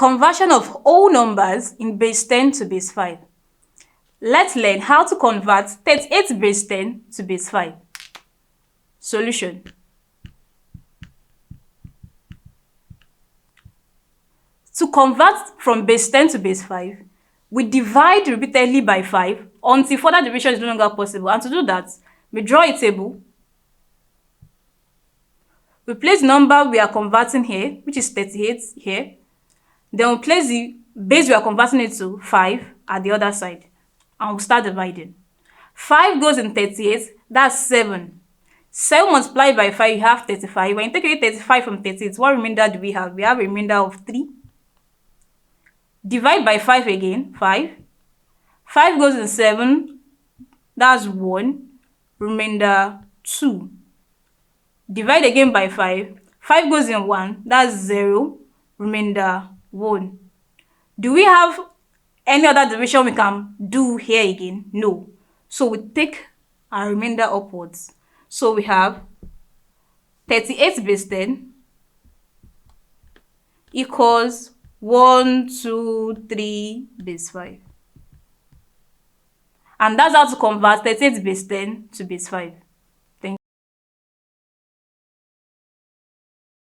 Conversion of whole numbers in base 10 to base 5. Let's learn how to convert 38 base 10 to base 5. Solution. To convert from base 10 to base 5, we divide repeatedly by 5 until further division is no longer possible. And to do that, we draw a table. We place the number we are converting here, which is 38 here. Then we place the base we are converting it to, 5, at the other side. And we'll start dividing. 5 goes in 38, that's 7. 7 multiplied by 5, you have 35. When you take away 35 from 38, what remainder do we have? We have a remainder of 3. Divide by 5 again, 5. 5 goes in 7, that's 1. Remainder 2. Divide again by 5. 5 goes in 1, that's 0. Remainder 1. Do we have any other division we can do here again? No. So we take our remainder upwards. So we have 38 base 10 equals 1, 2, 3 base 5. And that's how to convert 38 base 10 to base 5.